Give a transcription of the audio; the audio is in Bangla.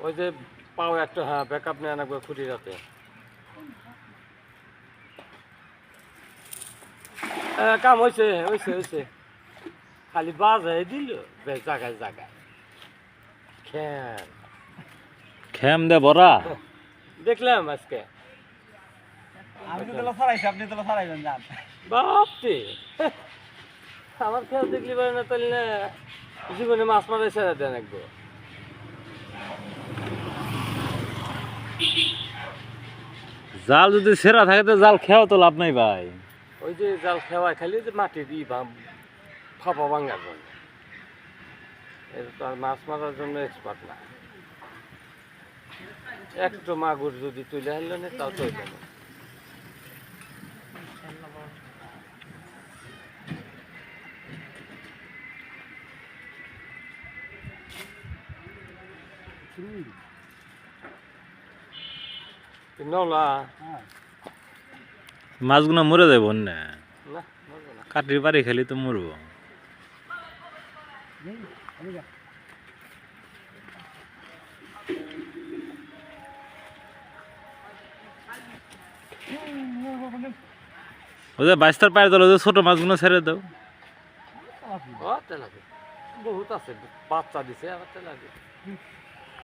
ওই যে পাও একটা, হ্যাঁ ব্যাকআপ নেয় না খুঁটি রাতে। কাম হয়েছে হয়েছে হয়েছে, খালি বাজাই দিল জায়গায় জায়গায়। খ্যাম খ্যাম দে ভরা। দেখলাম আজকে। আমি তো তেলা ছাড়াইছি, আপনি তেলা ছাড়াইবেন যান। বাপরে, আমার খেয়াল দেখলি পারে না, তাহলে না জীবনে মাছ মারাই ছেড়ে দেন একবার। জাল যদি সেরা থাকে তো জাল খেয়াও তো লাভ নাই ভাই। ওই যে জাল খেওয়ায় খালি যে মাটির ফাঁপা ভাঙার জন্য, এটা তো আর মাছ মারার জন্য এক্সপার্ট না। একটু মাগুর যদি তুলে আনলো না তাও তো হইল না। নলা মাছগুলো মরে যাবো না, না মরবে না। কাটির বাড়ি খালি তো মরবো। ওই যে বাইশটার পায়ের তলে ছোট মাছগুলো ছেড়ে দাও। ও তেলাপিয়া বহুত আছে, বাচ্চা দিছে আবার তেলাপিয়া।